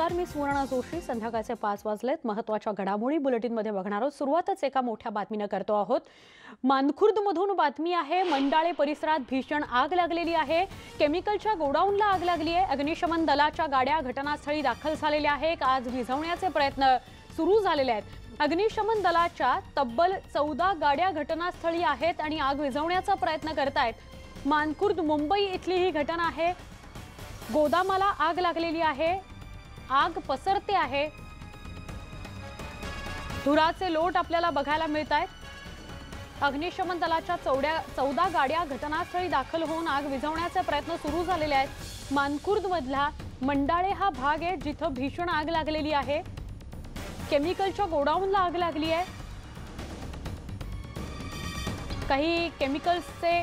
नमस्कार, मी सुवर्णा जोशी. संध्याकाळचे 5 वाजलेत. महत्त्वाच्या घडामोडी बुलेटिनमध्ये बघणार आहोत. सुरुवातच एका मोठ्या बातमीने करतो आहोत. मानखुर्दमधून बातमी आहे. मंडाळे परिसरात भीषण आग लागलेली आहे. केमिकलच्या गोडाऊनला आग लागली आहे. अग्निशमन दलाच्या गाड्या घटनास्थळी दाखल झालेल्या आहेत. आग विझवण्याचे प्रयत्न सुरू झालेले आहेत. अग्निशमन दलाच्या तब्बल 14 गाड्या घटनास्थळी आहेत आणि आग विझवण्याचा प्रयत्न करतायत. मानखुर्द मुंबई इथली ही घटना आहे. गोदामाला आग लागलेली आहे. आग पसरते आहे. धुराचे लोट आपल्याला बघायला मिळत आहेत. अग्निशमन दलाच्या 14 गाड्या घटनास्थळी दाखल होऊन आग विझवण्याचे प्रयत्न सुरू झालेले आहेत. मानखुर्द मधला मंडाळे हा भाग आहे जिथं भीषण आग लागलेली आहे. केमिकलच्या गोडाऊनला आग लागली आहे. काही केमिकल्सचे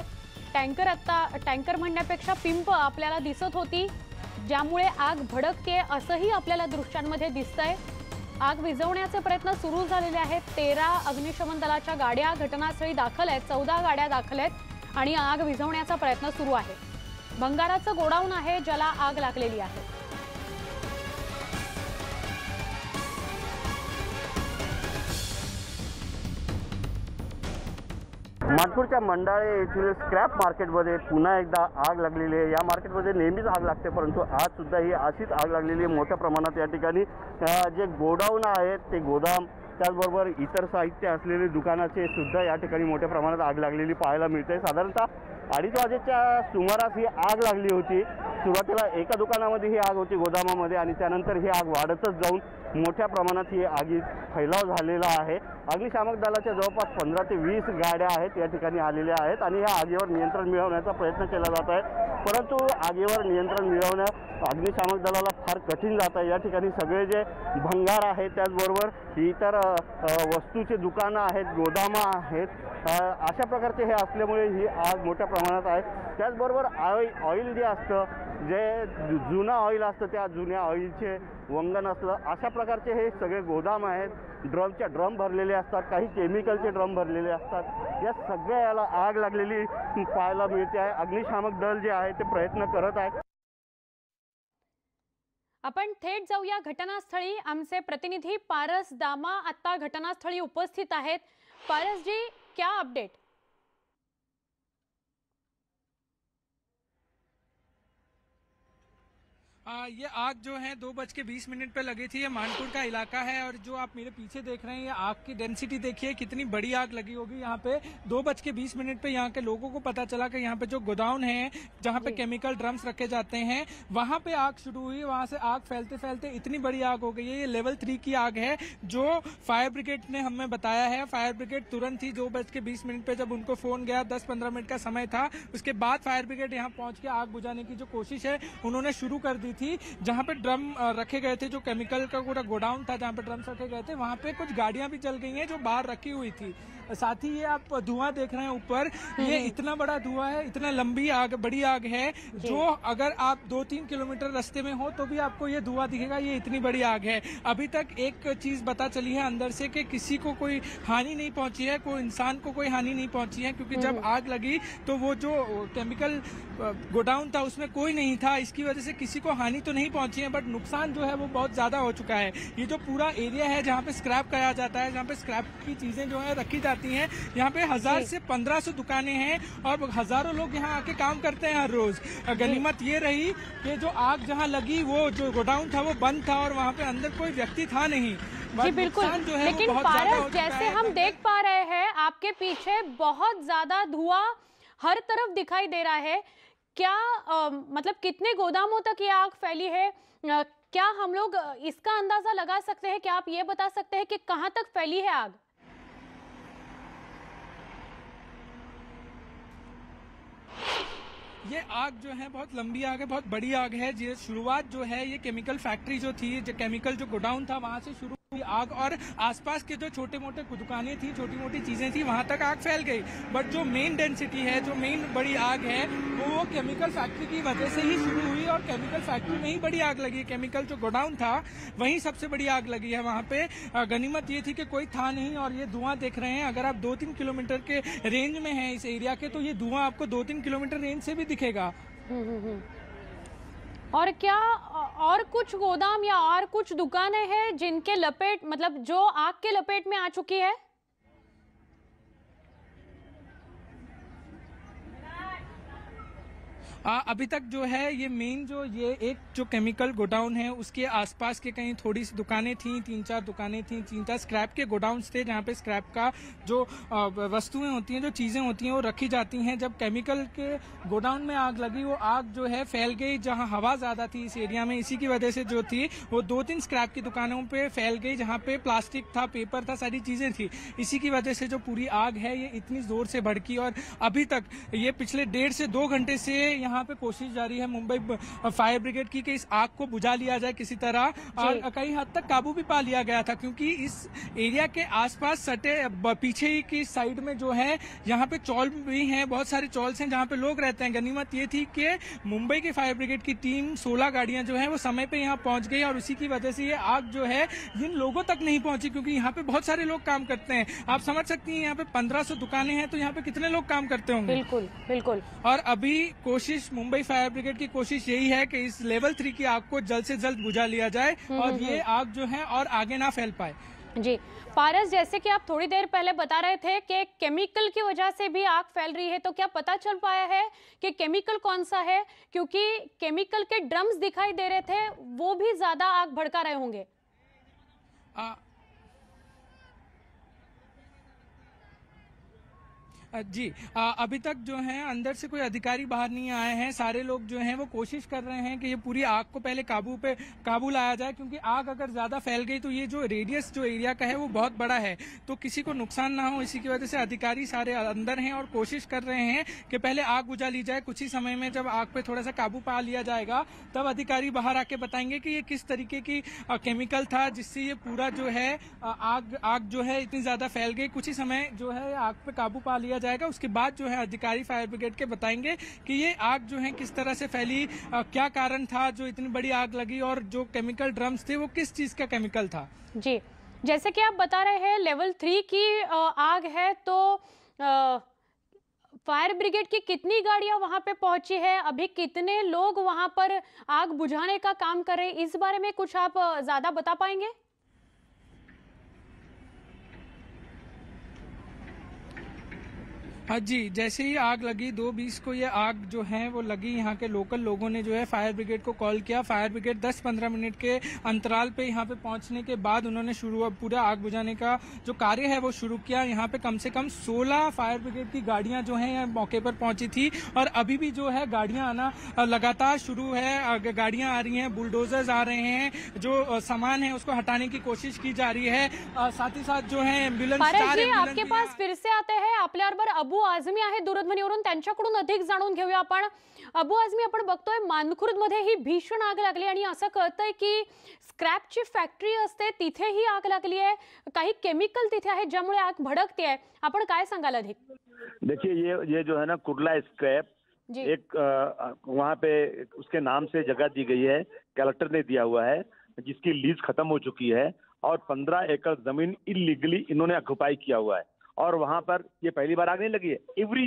टँकर म्हणण्यापेक्षा पिंप आपल्याला दिसत होती, ज्यामुळे आग भडकते असंही आपल्याला दृश्यांमध्ये दिसतंय. आग विझवण्याचे प्रयत्न सुरू झालेले आहेत. 13 अग्निशमन दलाच्या गाड्या घटनास्थळी दाखल आहेत. 14 गाड्या दाखल आहेत आणि आग विझवण्याचा प्रयत्न सुरू आहे. भंगाराचं गोडाऊन आहे ज्याला आग लागलेली आहे. मानखुर्दच्या मंडाळे येथील स्क्रॅप मार्केटमध्ये पुन्हा एकदा आग लागलेली आहे. या मार्केटमध्ये नेहमीच आग लागते, परंतु आज सुद्धा ही अशीच आग लागलेली आहे. मोठ्या प्रमाणात या ठिकाणी जे गोडाऊन आहेत ते गोदाम, त्याचबरोबर इतर साहित्य असलेले दुकानाचे सुद्धा या ठिकाणी मोठ्या प्रमाणात आग लागलेली पाहायला मिळते. साधारणतः 2:30 वाजेच्या सुमारास ही आग लागली होती. सुरुवातीला एका दुकानामध्ये ही आग होती गोदामामध्ये आणि त्यानंतर ही आग वाढतच जाऊन मोठ्या प्रमाणात ही आगीत फैलाव झालेला आहे. अग्निशामक दलाच्या जवळपास 15 ते 20 गाड्या आहेत या ठिकाणी आलेल्या आहेत आणि ह्या आगीवर नियंत्रण मिळवण्याचा प्रयत्न केला जात आहे. परंतु आगीवर नियंत्रण मिळवणं अग्निशामक दलाला फार कठीण जात आहे. या ठिकाणी सगळे जे भंगार आहेत, त्याचबरोबर इतर वस्तूचे दुकानं आहेत, गोदामं आहेत, अशा प्रकारचे हे असल्यामुळे ही आग मोठ्या प्रमाणात आहे. त्याचबरोबर ऑइल जे असतं, जे जुनं ऑइल असतं, त्या जुन्या ऑइलचे वंगण असलं, अशा प्रकारचे हे सगळे गोदाम आहेत. ड्रम भरलेले असतात, काही केमिकलचे ड्रम भरलेले असतात. या सगळ्या याला आग लागलेली पाहायला मिळते आहे. अग्निशामक दल जे आहे ते प्रयत्न करत आहे. आपण थेट जाऊया घटनास्थळी. आमचे प्रतिनिधी पारस दामा आता घटनास्थळी उपस्थित आहेत. पारस जी, क्या अपडेट? ये आग जो है 2:20 पे लगी थी। ये मानखुर्द का इलाका है और जो आप मेरे पीछे देख रहे हैं, ये आग की डेंसिटी देखिए कितनी बड़ी आग लगी होगी यहाँ पे। 2:20 पे यहाँ के लोगों को पता चला कि यहाँ पे जो गोडाउन है जहाँ पे केमिकल ड्रम्स रखे जाते हैं, वहाँ पे आग शुरू हुई। वहाँ से आग फैलते फैलते इतनी बड़ी आग हो गई है। ये लेवल 3 की आग है जो फायर ब्रिगेड ने हमें बताया है। फायर ब्रिगेड तुरंत ही 2:20 पे जब उनको फोन गया, 10-15 मिनट का समय था, उसके बाद फायर ब्रिगेड यहाँ पहुंच के आग बुझाने की जो कोशिश है उन्होंने शुरू कर दी थी। जहां पे ड्रम रखे गए थे, जो केमिकल का पूरा गोडाउन था जहां पे ड्रम्स रखे गए थे, वहां पे कुछ गाड़ियां भी जल गई हैं जो बाहर रखी हुई थी। साथ ही ये आप धुआं देख रहे हैं ऊपर, ये इतना बड़ा धुआं है, इतना लंबी आग, बड़ी आग है, जो अगर आप 2-3 किलोमीटर रास्ते में हो तो भी आपको ये धुआं दिखेगा। ये इतनी बड़ी आग है। अभी तक एक चीज पता चली है अंदर से कि किसी को कोई हानि नहीं पहुंची है, कोई इंसान को कोई हानि नहीं पहुंची है, क्योंकि जब आग लगी तो वो जो केमिकल गोडाउन था उसमें कोई नहीं था। इसकी वजह से किसी को हानि तो नहीं पहुंची है, बट नुकसान जो है वो बहुत ज्यादा हो चुका है। ये जो पूरा एरिया है जहाँ पे स्क्रैप कराया जाता है, जहाँ पे स्क्रैप की चीजें जो है रखी जाती हैं, यहाँ पे 1000 से 1500 दुकानें हैं और हजारों लोग यहाँ आके काम करते हैं हर रोज। गनीमत ये रही कि जो आग जहाँ लगी वो जो गोडाउन था वो बंद था और वहाँ पे अंदर कोई व्यक्ति था नहीं। जी बिल्कुल, लेकिन पारस, जैसे हम देख पा रहे हैं आपके पीछे बहुत ज्यादा धुआं हर तरफ दिखाई दे रहा है। क्या मतलब कितने गोदामों तक ये आग फैली है? क्या हम लोग इसका अंदाजा लगा सकते हैं? क्या आप ये बता सकते हैं कि कहां तक फैली है आग? ये आग जो है बहुत लंबी आग है, बहुत बड़ी आग है। ये शुरुआत जो है ये केमिकल फैक्ट्री जो थी, जो केमिकल जो गोडाउन था, वहां से शुरू हुई आग और आसपास के जो छोटे मोटे दुकानें थी, छोटी मोटी चीजें थी, वहां तक आग फैल गई। बट जो मेन डेंसिटी है, जो मेन बड़ी आग है, वो केमिकल फैक्ट्री की वजह से ही शुरू हुई और केमिकल फैक्ट्री में ही बड़ी आग लगी। केमिकल जो गोडाउन था वहीं सबसे बड़ी आग लगी है वहां पे। गनीमत ये थी कि कोई था नहीं और ये धुआं देख रहे हैं, अगर आप 2-3 किलोमीटर के रेंज में हैं इस एरिया के, तो ये धुआं आपको 2-3 किलोमीटर रेंज से भी दिखेगा। और क्या और कुछ गोदाम या और कुछ दुकानें हैं जिनके लपेट मतलब जो आग के लपेट में आ चुकी है? अभी तक जो है ये मेन जो ये एक जो केमिकल गोडाउन है उसके आसपास के कहीं थोड़ी सी दुकानें थी, 3-4 दुकानें थी, 3-4 स्क्रैप के गोडाउन्स थे जहाँ पे स्क्रैप का जो वस्तुएं होती हैं, जो चीज़ें होती हैं वो रखी जाती हैं। जब केमिकल के गोडाउन में आग लगी, वो आग जो है फैल गई जहाँ हवा ज़्यादा थी इस एरिया में, इसी की वजह से जो थी वो 2-3 स्क्रैप की दुकानों पे फैल गई जहाँ पे प्लास्टिक था, पेपर था, सारी चीज़ें थी। इसी की वजह से जो पूरी आग है ये इतनी ज़ोर से भड़की और अभी तक ये पिछले 1.5 से 2 घंटे से यहाँ पे कोशिश जारी है मुंबई फायर ब्रिगेड की कि इस आग को बुझा लिया जाए किसी तरह, और कई हद तक काबू भी पा लिया गया था क्योंकि इस एरिया के आसपास सटे पीछे ही की साइड में जो है यहाँ पे चौल भी हैं, बहुत सारे चौल्स हैं जहाँ पे लोग रहते हैं। गनीमत ये थी कि मुंबई की फायर ब्रिगेड की टीम 16 गाड़ियां जो है वो समय पे यहाँ पहुंच गई और उसी की वजह से ये आग जो है इन लोगों तक नहीं पहुंची क्योंकि यहाँ पे बहुत सारे लोग काम करते हैं। आप समझ सकती हैं यहाँ पे 1500 दुकानें हैं तो यहाँ पे कितने लोग काम करते होंगे। बिल्कुल बिल्कुल। और अभी कोशिश मुंबई फायर ब्रिगेड की कोशिश यही है कि इस लेवल 3 की आग को जल्द से जल्द बुझा लिया जाए और ये आग जो है और आगे ना फैल पाए। जी पारस, जैसे कि आप थोड़ी देर पहले बता रहे थे कि केमिकल की वजह से भी आग फैल रही है, तो क्या पता चल पाया है कि केमिकल कौन सा है? क्योंकि केमिकल के ड्रम्स दिखाई दे रहे थे, वो भी ज्यादा आग भड़का रहे होंगे। जी अभी तक जो है अंदर से कोई अधिकारी बाहर नहीं आए हैं। सारे लोग जो हैं वो कोशिश कर रहे हैं कि ये पूरी आग को पहले काबू लाया जाए क्योंकि आग अगर ज़्यादा फैल गई तो ये जो रेडियस जो एरिया का है वो बहुत बड़ा है, तो किसी को नुकसान ना हो, इसी की वजह से अधिकारी सारे अंदर हैं और कोशिश कर रहे हैं कि पहले आग बुझा ली जाए। कुछ ही समय में जब आग पे थोड़ा सा काबू पा लिया जाएगा तब अधिकारी बाहर आके बताएंगे कि ये किस तरीके की केमिकल था जिससे ये पूरा जो है आग जो है इतनी ज़्यादा फैल गई। कुछ ही समय जो है आग पे काबू पा लिया जाएगा, उसके बाद जो है अधिकारी फायर ब्रिगेड के बताएंगे कि ये आग जो है किस तरह से फैली, क्या कारण था जो इतनी बड़ी आग लगी और जो केमिकल ड्रम्स थे वो किस चीज का केमिकल था। जी जैसे कि आप बता रहे हैं लेवल 3 की आग है, तो फायर ब्रिगेड की कितनी गाड़ियां वहां पे पहुंची है, अभी कितने लोग वहां पर आग बुझाने का काम कर रहे हैं, इस बारे में कुछ आप ज्यादा बता पाएंगे? हाँ जी, जैसे ही आग लगी 2:20 को ये आग जो है वो लगी, यहाँ के लोकल लोगों ने जो है फायर ब्रिगेड को कॉल किया। फायर ब्रिगेड 10-15 मिनट के अंतराल पे यहाँ पे पहुँचने के बाद उन्होंने पूरा आग बुझाने का जो कार्य है वो शुरू किया। यहाँ पे कम से कम 16 फायर ब्रिगेड की गाड़ियाँ जो हैं मौके पर पहुँची थी और अभी भी जो है गाड़ियाँ आना लगातार शुरू है। गाड़ियाँ आ रही हैं, बुलडोजर्स आ रहे हैं, जो सामान है उसको हटाने की कोशिश की जा रही है। साथ ही साथ जो है एम्ब्युलन्स आपके पास फिर से आते हैं आपल्याबरोबर अबू आझमी आहे दूरध्वनीवरून, त्यांच्याकडून अधिक जाणून घेऊया आपण। अबू आझमी, आपण बघतोय मानखुर्द मध्ये ही भीषण आग लागली आणि असं कळतंय की स्क्रॅपची फॅक्टरी असते तिथे ही आग लागली आहे, काही केमिकल तिथे आहे ज्यामुळे आग भडकते आहे, आपण काय सांगाल अधिक? देखिए ये जो है ना कुर्ला स्क्रैप एक वहाँ पे उसके नाम से जगह दी गई है, कलेक्टर ने दिया हुआ है, जिसकी लीज खत्म हो चुकी है और 15 एकड़ जमीन इलीगली इन्होंने ऑक्युपाई किया हुआ है और वहां पर ये पहली बार आग नहीं लगी है। एवरी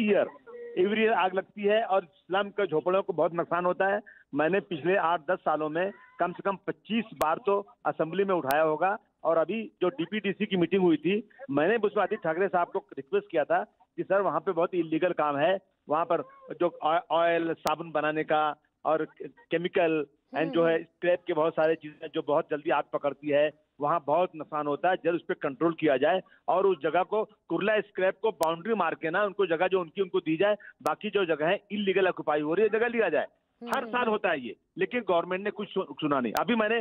ईयर आग लगती है और स्लम के झोपड़ों को बहुत नुकसान होता है। मैंने पिछले 8-10 सालों में कम से कम 25 बार तो असेंबली में उठाया होगा और अभी जो डीपीडीसी की मीटिंग हुई थी मैंने उसमें आदित्य ठाकरे साहब को रिक्वेस्ट किया था कि सर वहाँ पे बहुत इलीगल काम है, वहाँ पर जो ऑयल साबुन बनाने का और केमिकल एंड जो है स्क्रैप के बहुत सारे चीजें जो बहुत जल्दी आग पकड़ती है, वहाँ बहुत नुकसान होता है। जल्द उस पर कंट्रोल किया जाए और उस जगह को कुर्ला स्क्रैप को बाउंड्री मार के ना उनको जगह जो उनको दी जाए, बाकी जो जगह है इलीगल ऑक्युपाई हो रही है जगह लिया जाए। हर साल होता है ये, लेकिन गवर्नमेंट ने कुछ सुना नहीं। अभी मैंने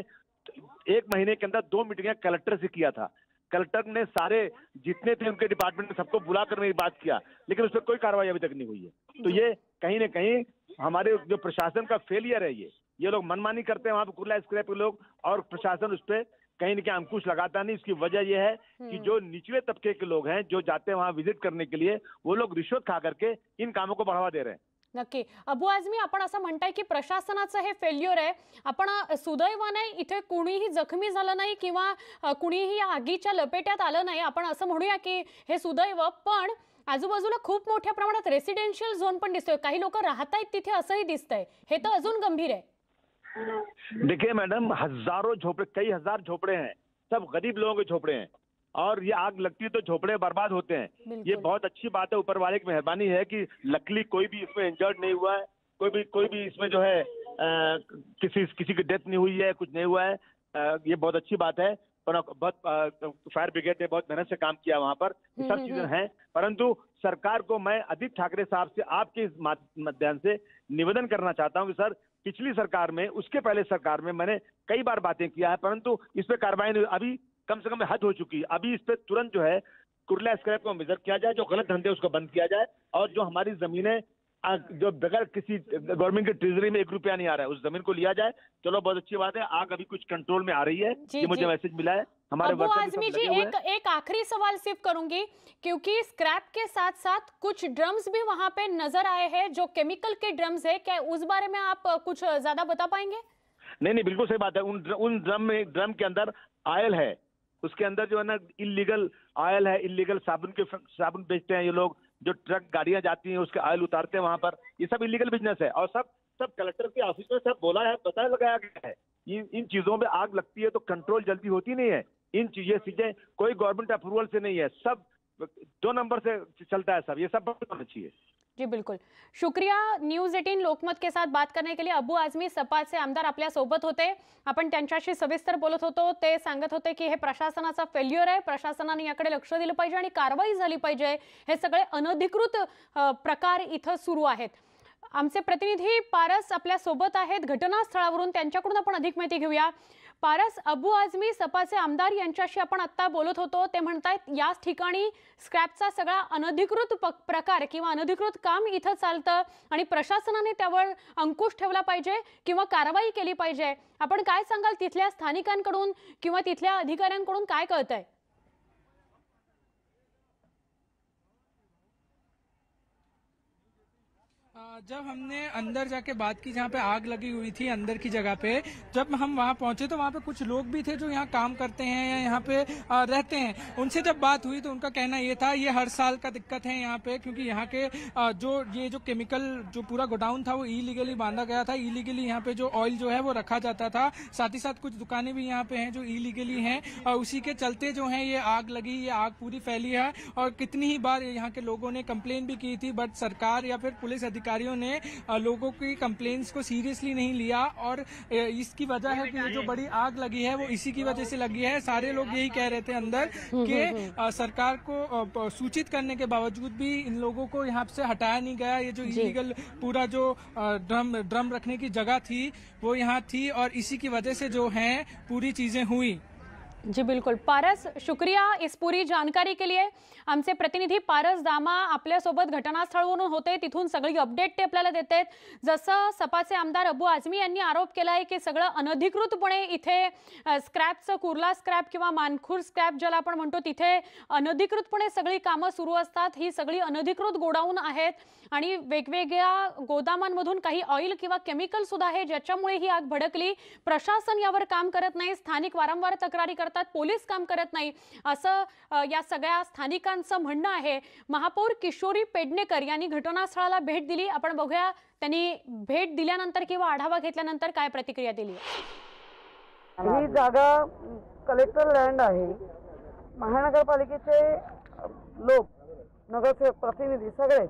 1 महीने के अंदर 2 मीटिंगें कलेक्टर से किया था, कलेक्टर ने सारे जितने थे उनके डिपार्टमेंट में सबको बुलाकर मेरी बात किया, लेकिन उस पर कोई कार्रवाई अभी तक नहीं हुई है। तो ये कहीं ना कहीं हमारे जो प्रशासन का फेलियर है, ये लोग मनमानी करते हैं वहां पर कुर्ला स्क्रैप के लोग और प्रशासन उस पर कहीं ना कहीं अंकुश लगाता नहीं। इसकी वजह यह है कि जो निचले तबके के लोग हैं जो जाते हैं वहां विजिट करने के लिए, वो लोग रिश्वत खा करके इन कामों को बढ़ावा दे रहे हैं। नक्की अबू आझमी, आपण असं म्हणताय की प्रशासनाचं हे फेल्युअर आहे। आपण सुदैवाने इथे कुणीही जखमी झालं नाही किंवा कुणीही आगीच्या लपेट्यात आलं नाही, आपण असं म्हणूया की हे सुदैव। पण आजूबाजूला खूप मोठ्या प्रमाणात रेसिडेन्शियल झोन पण दिसतोय, काही लोक राहतायत तिथे असंही दिसतंय, हे तर अजून गंभीर आहे। देखिए मैडम, हजारों झोपड़े, कई हजार झोपड़े हैं, सब गरीब लोगों के झोपड़े हैं, और ये आग लगती है तो झोपड़े बर्बाद होते हैं। ये बहुत अच्छी बात है, ऊपर वाले की मेहरबानी है कि लकीली कोई भी इसमें इंजर्ड नहीं हुआ है, कोई भी इसमें जो है किसी की डेथ नहीं हुई है, कुछ नहीं हुआ है। ये बहुत अच्छी बात है। पर बहुत फायर ब्रिगेड ने बहुत मेहनत से काम किया वहां पर, सब चीजें हैं। परंतु सरकार को मैं आदित्य ठाकरे साहब से आपके इस माध्यम से निवेदन करना चाहता हूं कि सर, पिछली सरकार में, उसके पहले सरकार में मैंने कई बार बातें किया है, परंतु इस पे कार्रवाई नहीं। अभी कम से कम हद हो चुकी है। अभी इस पे तुरंत जो है कुर्ला स्क्रैप को मेजर किया जाए, जो गलत धंधे उसको बंद किया जाए, और जो हमारी जमीनें जो बगैर किसी गवर्नमेंट के ट्रेजरी में 1 रुपया नहीं आ रहा है, उस जमीन को लिया जाए। चलो, बहुत अच्छी बात है। आग अभी कुछ कंट्रोल में आ रही है, ये मुझे मैसेज मिला है। हमारे अब्बू आजमी जी, एक आखिरी सवाल सिर्फ करूंगी, क्योंकि स्क्रैप के साथ साथ कुछ ड्रम्स भी वहां पे नजर आए हैं जो केमिकल के ड्रम्स है, क्या उस बारे में आप कुछ ज्यादा बता पाएंगे? नहीं, बिल्कुल सही बात है। उन ड्रम के अंदर ऑयल है, उसके अंदर जो है ना इलीगल ऑयल है, इलीगल साबुन बेचते हैं ये लोग, जो ट्रक गाड़ियां जाती हैं उसके ऑयल उतारते हैं वहां पर। ये सब इलीगल बिजनेस है, और सब कलेक्टर के ऑफिस में सब बोला है, पता लगाया गया है। इन चीजों में आग लगती है तो कंट्रोल जल्दी होती नहीं है। इन चीजें कोई गवर्नमेंट अप्रूवल से नहीं है, सब 2 नंबर से चलता है सब। ये सब बंद होना चाहिए। जी बिल्कुल, शुक्रिया न्यूज 18 लोकमत के साथ बात करने के लिए। अब्बू आझमी सपाचे आमदार आपल्या सोबत होते, आपण त्यांच्याशी सविस्तर बोलत होतो। ते सांगत होते की हे प्रशासनाचा फेल्युअर आहे, प्रशासनाने याकडे लक्ष दिलं पाहिजे आणि कारवाई झाली पाहिजे। हे सगळे अनधिकृत प्रकार इथं सुरू आहेत। आमचे प्रतिनिधी पारस आपल्या सोबत आहेत घटनास्थळावरून, त्यांच्याकडून आपण अधिक माहिती घेऊया। पारस, अब्बू आझमी सपाचे आमदार यांच्याशी आपण आता बोलत होतो, ते म्हणतायत याच ठिकाणी स्क्रॅपचा सगळा अनधिकृत प्रकार किंवा अनधिकृत काम इथं चालतं आणि प्रशासनाने त्यावर अंकुश ठेवला पाहिजे किंवा कारवाई केली पाहिजे। आपण काय सांगाल, तिथल्या स्थानिकांकडून किंवा तिथल्या अधिकाऱ्यांकडून काय कळतंय? जब हमने अंदर जाके बात की जहाँ पे आग लगी हुई थी अंदर की जगह पे, जब हम वहाँ पहुंचे तो वहाँ पे कुछ लोग भी थे जो यहाँ काम करते हैं या यहाँ पे रहते हैं। उनसे जब बात हुई तो उनका कहना ये था, ये हर साल का दिक्कत है यहाँ पे, क्योंकि यहाँ के जो केमिकल जो पूरा गोडाउन था वो इलीगली बांधा गया था। इलीगली यहाँ पे जो ऑयल जो है वो रखा जाता था। साथ ही साथ कुछ दुकानें भी यहाँ पे हैं जो इलीगली हैं, और उसी के चलते जो है ये आग लगी, ये आग पूरी फैली है। और कितनी ही बार यहाँ के लोगों ने कंप्लेन भी की थी, बट सरकार या फिर पुलिस अधिकारियों ने लोगों की कंप्लेंट्स को सीरियसली नहीं लिया, और इसकी वजह है कि ये जो बड़ी आग लगी है वो इसी की वजह से लगी है। सारे लोग यही कह रहे थे अंदर कि सरकार को सूचित करने के बावजूद भी इन लोगों को यहाँ से हटाया नहीं गया। ये जो इलीगल पूरा जो ड्रम रखने की जगह थी वो यहाँ थी, और इसी की वजह से जो है पूरी चीजें हुई। जी बिल्कुल पारस, शुक्रिया इस पूरी जानकारी के लिए। आमचे प्रतिनिधी पारस दामा आपल्यासोबत घटनास्थळावरून होते, तिथून सगळी अपडेट ते आपल्याला देतात। जसं सपाचे आमदार अब्बू आझमी यांनी आरोप केलाय की सगळं अनधिकृतपणे इथे स्क्रॅपचं, कुर्ला स्क्रॅप किंवा मानखुर स्क्रॅप ज्याला आपण म्हणतो, तिथे अनधिकृतपणे सगळी कामं सुरू असतात। ही सगळी अनधिकृत गोडाऊन आहेत आणि वेगवेगळ्या गोदामांमधून काही ऑइल किंवा केमिकल सुद्धा आहे, ज्याच्यामुळे ही आग भडकली। प्रशासन यावर काम करत नाही, स्थानिक वारंवार तक्रारी करतात, पोलीस काम करत नाही, असं या सगळ्या स्थानिकांचं म्हणणं आहे। महापौर किशोरी पेडणेकर यांनी घटनास्थळाला भेट दिली, आपण बघूया त्यांनी भेट दिल्यानंतर किंवा आढावा घेतल्यानंतर काय प्रतिक्रिया दिली। ही जागा कलेक्टर लँड आहे। महानगरपालिकेचे लोक, नगरसेवक, प्रतिनिधी सगळे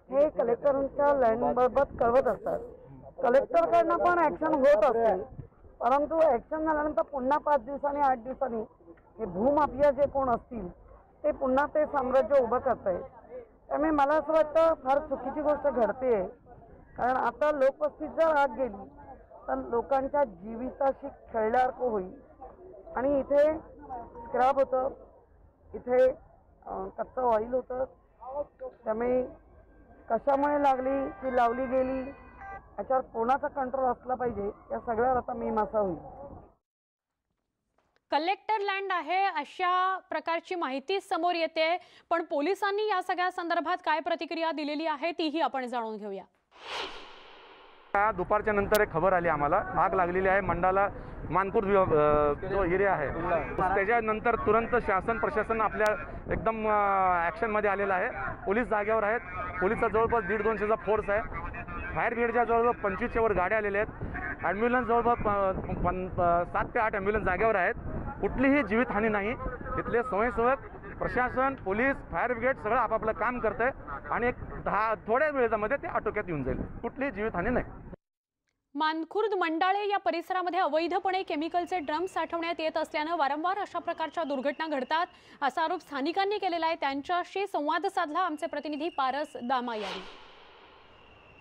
हे कलेक्टरांच्या लँडबाबत कळवत असतात। कलेक्टरकडनं पण ऍक्शन होत असते, परंतु ऍक्शन झाल्यानंतर पुन्हा 5 दिवसांनी 8 दिवसांनी हे भूमाफिया जे कोण असतील ते पुन्हा ते साम्राज्य उभं करतायत। त्यामुळे मला असं वाटतं फार चुकीची गोष्ट घडते, कारण आता लोकवस्तीत जर आग गेली तर लोकांच्या जीविताशी खेळल्यासारखं होईल। आणि इथे स्क्रॅप होतं, इथे कच्चं ऑइल होतं, त्यामुळे कशामुळे लागली ती लावली गेली याच्यावर कोणाचा कंट्रोल असला पाहिजे, या सगळ्यावर आता मीमांसा होईल। कलेक्टर लँड आहे अशा प्रकारची माहिती समोर येते, पण पोलिसांनी या सगळ्या संदर्भात काय प्रतिक्रिया दिलेली आहे तीही आपण जाणून घेऊया। दुपारच्या नंतर एक खबर आली आम्हाला, आग लागलेली आहे मंडाला मानपूर जो एरिया आहे, त्याच्यानंतर तुरंत शासन प्रशासन आपल्या एकदम ॲक्शनमध्ये आलेलं आहे। पोलीस जागेवर आहेत, पोलीसचा जवळपास 150-200चा फोर्स आहे, फायर ब्रिगेडच्या जवळजवळ 25च्या वर गाड्या आलेल्या आहेत। ॲम्ब्युलन्स जवळपास 7 ते 8 ॲम्ब्युलन्स जागेवर आहेत. कुठलीही जीवितहानी नाही. इथले स्वयंसेवक, प्रशासन, पोलीस, फायर ब्रिगेड सगळं आपापलं काम करत आहे आणि थोड्या वेळामध्ये ते आटोक्यात येऊन जाईल. कुठलीही जीवितहानी नाही. मानखुर्द मंडाळे या परिसरामध्ये अवैधपणे केमिकलचे ड्रम साठवण्यात येत असल्यानं वारंवार अशा प्रकारच्या दुर्घटना घडतात असा आरोप स्थानिकांनी केलेला आहे. त्यांच्याशी संवाद साधला आमचे प्रतिनिधी पारस दामा यांनी.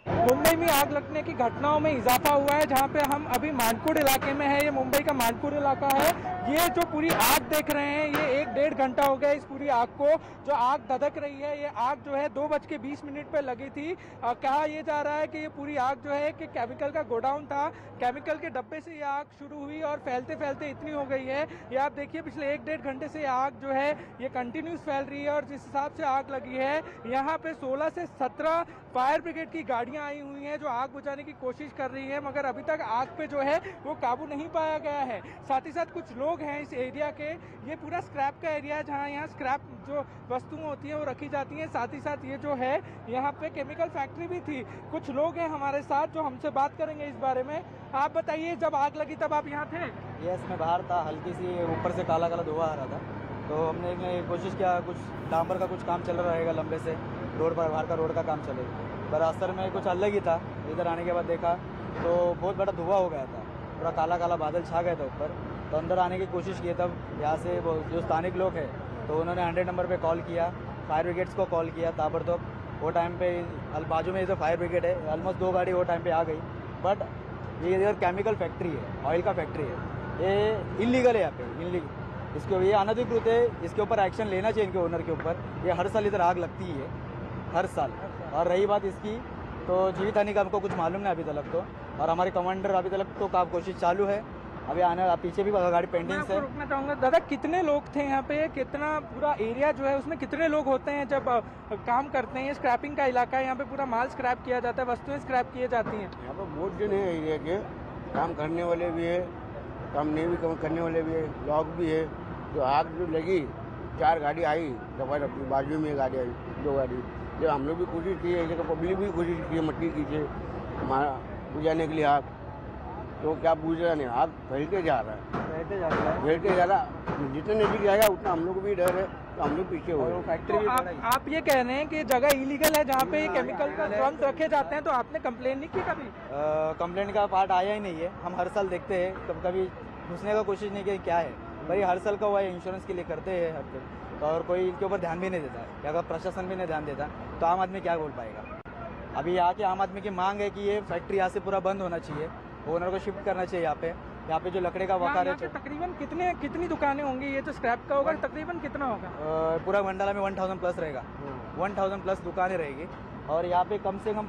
मुंबई में आग लगने की घटनाओं में इजाफा हुआ है। जहां पे हम अभी मानकुर्द इलाके में है, ये मुंबई का मानकुर्द इलाका है। ये जो पूरी आग देख रहे हैं, ये 1-1.5 घंटा हो गया इस पूरी आग को। जो आग धधक रही है, ये आग जो है 2:20 पे लगी थी। कहा यह जा रहा है कि ये पूरी आग जो है कि केमिकल का गोडाउन था, केमिकल के डब्बे से ये आग शुरू हुई और फैलते फैलते इतनी हो गई है। ये आप देखिए पिछले 1-1.5 घंटे से आग जो है ये कंटिन्यूस फैल रही है और जिस हिसाब से आग लगी है, यहाँ पे 16 से 17 फायर ब्रिगेड की गाड़ियां आई हुई हैं जो आग बुझाने की कोशिश कर रही है, मगर अभी तक आग पे जो है वो काबू नहीं पाया गया है। साथ ही साथ कुछ लोग हैं इस एरिया के, ये पूरा स्क्रैप का एरिया है जहाँ यहाँ स्क्रैप जो वस्तुएं होती हैं वो रखी जाती हैं। साथ ही साथ ये जो है यहाँ पे केमिकल फैक्ट्री भी थी। कुछ लोग हैं हमारे साथ जो हमसे बात करेंगे इस बारे में। आप बताइए, जब आग लगी तब आप यहाँ थे? यस, मैं बाहर था। हल्की सी ऊपर से काला काला धुआं आ रहा था, तो हमने कोशिश किया, कुछ डांबर का कुछ काम चल रहा रहेगा लंबे से, रोड पर बाहर का रोड का काम चलेगा, पर असर में कुछ अलग ही था। इधर आने के बाद देखा तो बहुत बड़ा धुआं हो गया था, पूरा काला काला बादल छा गया था ऊपर। तो अंदर आने की कोशिश की, तब यहाँ से वो जो स्थानिक लोग हैं तो उन्होंने 100 नंबर पे कॉल किया, फायर ब्रिगेड्स को कॉल किया ताबड़तोड़। वो टाइम पे बाजू में जो फायर ब्रिगेड है, ऑलमोस्ट 2 गाड़ी वो टाइम पे आ गई। बट ये इधर केमिकल फैक्ट्री है, ऑयल का फैक्ट्री है, ये इलीगल है यहाँ पे, इलीगल। इसको ये अनधिकृत है, इसके ऊपर एक्शन लेना चाहिए इनके ओनर के ऊपर। ये हर साल इधर आग लगती है, हर साल। और रही बात इसकी, तो जीवित हानि का हमको कुछ मालूम नहीं अभी तक तो, और हमारे कमांडर अभी तक तो काम कोशिश चालू है। अभी आने पीछे भी गाड़ी पेंडिंग है। रुकना चाहूँगा दादा, कितने लोग थे यहाँ पे? कितना पूरा एरिया जो है उसमें कितने लोग होते हैं जब काम करते हैं? स्क्रैपिंग का इलाका है, यहाँ पे पूरा माल स्क्रैप किया जाता है, वस्तुएं स्क्रैप किए जाती हैं। यहाँ पर बहुत जन है एरिया के, काम करने वाले भी है, काम नहीं भी करने वाले भी है, लोग भी है। तो आग जो लगी, 4 गाड़ी आई, अपनी बाजू में गाड़ी आई, 2 गाड़ी। जब हम लोग भी कोशिश की है, जगह पब्लिक भी कोशिश की है, मट्टी कीजिए हमारा बुझाने के लिए आग, तो क्या बुझ रहा नहीं, आग फैलते जा रहा है, फैलते जा रहा। जितने नजदीक जाएगा उतना हम लोग भी डर है, तो हम लोग पीछे हो रहे हैं। फैक्ट्री भी आप ये कह रहे हैं कि जगह इलीगल है जहाँ पे केमिकल का ड्रम्स रखे जाते हैं, तो आपने कंप्लेन नहीं की कभी? कंप्लेंट का पार्ट आया ही नहीं है। हम हर साल देखते हैं, कभी घुसने का कोशिश नहीं की क्या है, भाई हर साल का हुआ है, इंश्योरेंस के लिए करते हैं हर दिन, और कोई इनके ऊपर ध्यान भी नहीं देता है। अगर प्रशासन भी नहीं ध्यान देता तो आम आदमी क्या बोल पाएगा? अभी यहाँ के आम आदमी की मांग है कि ये फैक्ट्री यहाँ से पूरा बंद होना चाहिए, ओनर को शिफ्ट करना चाहिए। यहाँ पे जो लकड़े का वकार है, तकरीबन कितनी दुकानें होंगी? ये जो स्क्रैप का होगा तकरीबन कितना होगा? पूरा मंडला में 1000 प्लस रहेगा, 1000 प्लस दुकानें रहेगी। और यहाँ पे कम से कम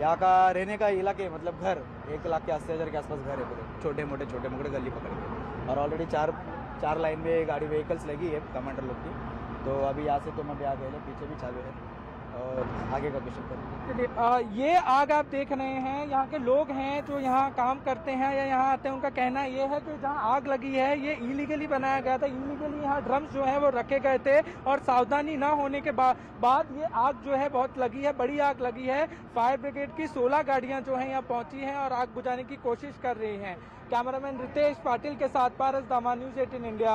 यहाँ का रहने का इलाके, मतलब घर 1,80,000 के आसपास घर है पूरे, छोटे मोटे गली पकड़ के। और ऑलरेडी 4 लाइन में गाड़ी व्हीकल्स लगी है कमांडर लोग की। तो अभी यहाँ से तो मैं आ गए, पीछे भी चालू है और आगे का क्वेश्चन करेंगे। ये आग आप देख रहे हैं, यहाँ के लोग हैं जो यहाँ काम करते हैं या यहाँ आते हैं, उनका कहना ये है कि जहाँ आग लगी है ये इलीगली बनाया गया था, इलीगली यहाँ ड्रम्स जो है वो रखे गए थे, और सावधानी ना होने के बाद ये आग जो है बहुत लगी है, बड़ी आग लगी है। फायर ब्रिगेड की 16 गाड़ियाँ जो है यहाँ पहुँची हैं और आग बुझाने की कोशिश कर रही हैं। कैमरामैन रितेश पाटिल के साथ पारस दामा, न्यूज़ 18 इंडिया।